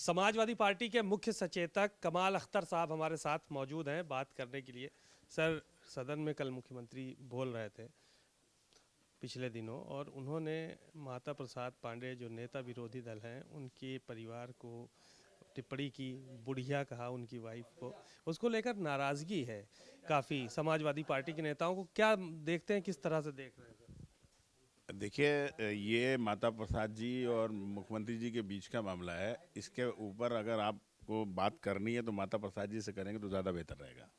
Samajwadi party के मुख्य सचेतक कमाल अख्तर साहब हमारे साथ मौजूद हैं बात करने के लिए। सर, सदन में कल मुख्यमंत्री बोल रहे थे पिछले दिनों, और उन्होंने माता प्रसाद पांडे जो नेता विरोधी दल हैं उनके परिवार को टिप्पणी की, बुढ़िया कहा उनकी वाइफ को। उसको लेकर नाराज़गी है काफ़ी समाजवादी पार्टी के नेताओं को। क्या देखते हैं, किस तरह से देख रहे हैं? देखिए, ये माता प्रसाद जी और मुख्यमंत्री जी के बीच का मामला है। इसके ऊपर अगर आपको बात करनी है तो माता प्रसाद जी से करेंगे तो ज़्यादा बेहतर रहेगा।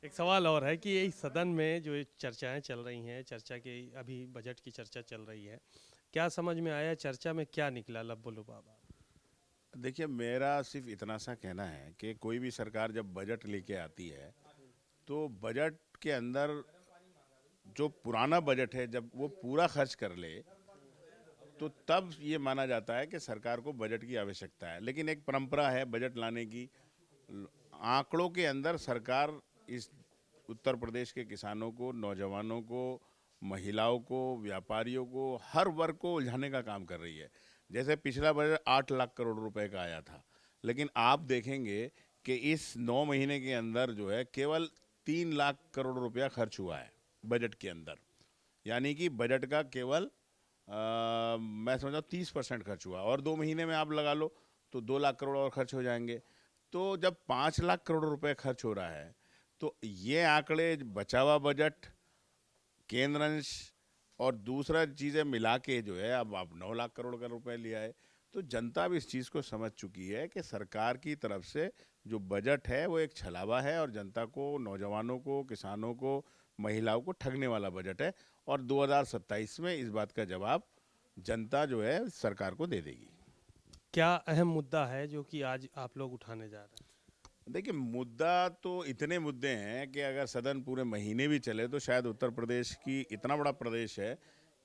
एक सवाल और है कि ये सदन में जो ये चर्चाएं चल रही हैं, चर्चा की अभी बजट की चर्चा चल रही है, क्या समझ में आया? चर्चा में क्या निकला लब्बो लुबाब? देखिए, मेरा सिर्फ इतना सा कहना है कि कोई भी सरकार जब बजट लेके आती है तो बजट के अंदर जो पुराना बजट है जब वो पूरा खर्च कर ले तो तब ये माना जाता है कि सरकार को बजट की आवश्यकता है। लेकिन एक परंपरा है बजट लाने की। आंकड़ों के अंदर सरकार इस उत्तर प्रदेश के किसानों को, नौजवानों को, महिलाओं को, व्यापारियों को, हर वर्ग को उलझाने का काम कर रही है। जैसे पिछला बजट 8 लाख करोड़ रुपए का आया था, लेकिन आप देखेंगे कि इस 9 महीने के अंदर जो है केवल 3 लाख करोड़ रुपया खर्च हुआ है बजट के अंदर। यानी कि बजट का केवल मैं समझता हूँ 30% खर्च हुआ, और 2 महीने में आप लगा लो तो 2 लाख करोड़ और खर्च हो जाएंगे। तो जब 5 लाख करोड़ रुपए खर्च हो रहा है तो ये आंकड़े, बचा हुआ बजट, केंद्र अंश और दूसरा चीज़ें मिला के जो है अब आप 9 लाख करोड़ का रुपए लिया है। तो जनता अब इस चीज़ को समझ चुकी है कि सरकार की तरफ से जो बजट है वो एक छलावा है और जनता को, नौजवानों को, किसानों को, महिलाओं को ठगने वाला बजट है। और 2027 में इस बात का जवाब जनता जो है सरकार को दे देगी। क्या अहम मुद्दा है जो कि आज आप लोग उठाने जा रहे हैं? देखिए, मुद्दा तो इतने मुद्दे हैं कि अगर सदन पूरे महीने भी चले तो शायद उत्तर प्रदेश की, इतना बड़ा प्रदेश है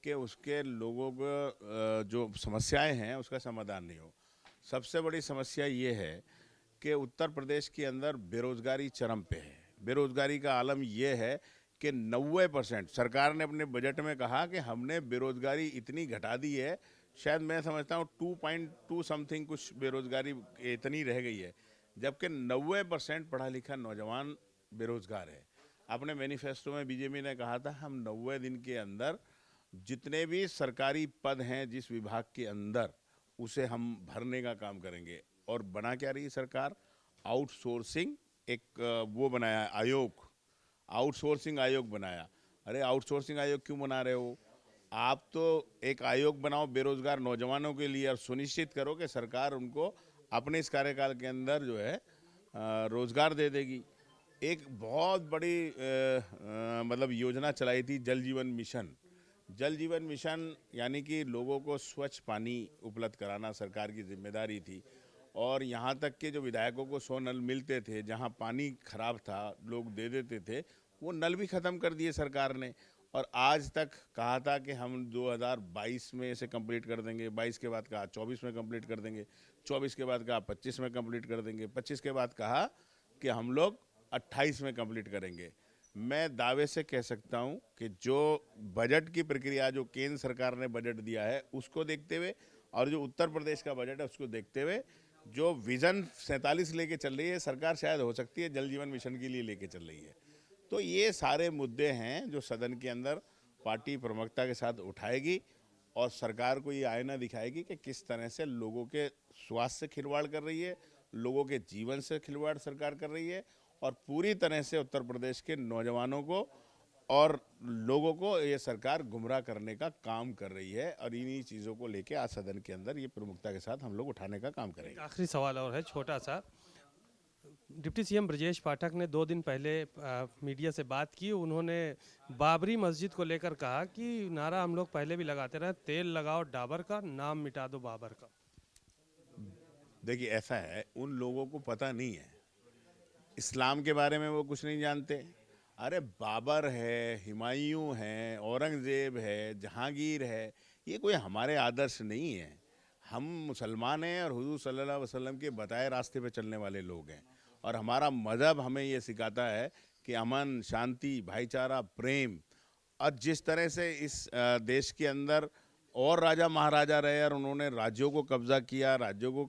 कि उसके लोगों को जो समस्याएं हैं उसका समाधान नहीं हो। सबसे बड़ी समस्या ये है कि उत्तर प्रदेश के अंदर बेरोजगारी चरम पे है। बेरोजगारी का आलम ये है कि 90% सरकार ने अपने बजट में कहा कि हमने बेरोजगारी इतनी घटा दी है, शायद मैं समझता हूँ 2.2 समथिंग कुछ बेरोजगारी इतनी रह गई है, जबकि 90% पढ़ा लिखा नौजवान बेरोजगार है। अपने मैनिफेस्टो में बीजेपी ने कहा था हम 90 दिन के अंदर जितने भी सरकारी पद हैं जिस विभाग के अंदर, उसे हम भरने का काम करेंगे। और बना क्या रही सरकार? आउटसोर्सिंग एक वो बनाया आयोग, आउटसोर्सिंग आयोग बनाया। अरे आउटसोर्सिंग आयोग क्यों बना रहे हो? आप तो एक आयोग बनाओ बेरोजगार नौजवानों के लिए और सुनिश्चित करो कि सरकार उनको अपने इस कार्यकाल के अंदर जो है रोजगार दे देगी। एक बहुत बड़ी मतलब योजना चलाई थी, जल जीवन मिशन। जल जीवन मिशन यानी कि लोगों को स्वच्छ पानी उपलब्ध कराना सरकार की जिम्मेदारी थी। और यहाँ तक के जो विधायकों को 100 नल मिलते थे, जहाँ पानी खराब था लोग दे देते थे, वो नल भी ख़त्म कर दिए सरकार ने। और आज तक कहा था कि हम 2022 में इसे कंप्लीट कर देंगे, 22 के बाद कहा 24 में कंप्लीट कर देंगे, 24 के बाद कहा 25 में कंप्लीट कर देंगे, 25 के बाद कहा कि हम लोग 28 में कंप्लीट करेंगे। मैं दावे से कह सकता हूं कि जो बजट की प्रक्रिया, जो केंद्र सरकार ने बजट दिया है उसको देखते हुए और जो उत्तर प्रदेश का बजट है उसको देखते हुए, जो विजन 47 लेके चल रही है सरकार, शायद हो सकती है जल जीवन मिशन के लिए लेके चल रही है। तो ये सारे मुद्दे हैं जो सदन के अंदर पार्टी प्रमुखता के साथ उठाएगी और सरकार को ये आईना दिखाएगी कि किस तरह से लोगों के स्वास्थ्य से खिलवाड़ कर रही है, लोगों के जीवन से खिलवाड़ सरकार कर रही है, और पूरी तरह से उत्तर प्रदेश के नौजवानों को और लोगों को ये सरकार गुमराह करने का काम कर रही है। और इन्हीं चीज़ों को लेके आज सदन के अंदर ये प्रमुखता के साथ हम लोग उठाने का काम करेंगे। आखिरी सवाल और है, छोटा सा। डिप्टी सीएम ब्रजेश पाठक ने 2 दिन पहले मीडिया से बात की। उन्होंने बाबरी मस्जिद को लेकर कहा कि नारा हम लोग पहले भी लगाते रहे, तेल लगाओ डाबर का, नाम मिटा दो बाबर का। देखिए, ऐसा है, उन लोगों को पता नहीं है, इस्लाम के बारे में वो कुछ नहीं जानते। अरे बाबर है, हुमायूं है, औरंगज़ेब है, जहांगीर है, ये कोई हमारे आदर्श नहीं है। हम मुसलमान हैं और हुजूर सल्लल्लाहु अलैहि वसल्लम के बताए रास्ते पे चलने वाले लोग हैं। और हमारा मज़हब हमें ये सिखाता है कि अमन, शांति, भाईचारा, प्रेम। और जिस तरह से इस देश के अंदर और राजा महाराजा रहे और उन्होंने राज्यों को कब्जा किया, राज्यों को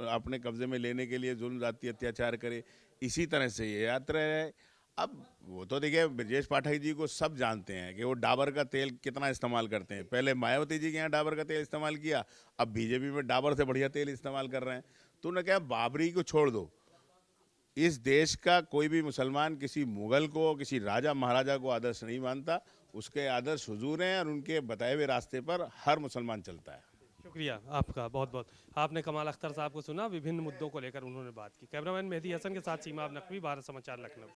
अपने कब्जे में लेने के लिए जुल्म जाति अत्याचार करे। इसी तरह से ये यात्रा है। अब वो तो देखिए ब्रजेश पाठक जी को सब जानते हैं कि वो डाबर का तेल कितना इस्तेमाल करते हैं। पहले मायावती जी के यहाँ डाबर का तेल इस्तेमाल किया, अब बीजेपी में डाबर से बढ़िया तेल इस्तेमाल कर रहे हैं। तो उन्होंने कहा बाबरी को छोड़ दो, इस देश का कोई भी मुसलमान किसी मुगल को, किसी राजा महाराजा को आदर्श नहीं मानता। उसके आदर्श हुजूर हैं और उनके बताए हुए रास्ते पर हर मुसलमान चलता है। शुक्रिया आपका बहुत बहुत। आपने कमाल अख्तर साहब को सुना, विभिन्न मुद्दों को लेकर उन्होंने बात की। कैमरामैन मेहदी हसन के साथ सीमा नकवी, भारत समाचार, लखनऊ।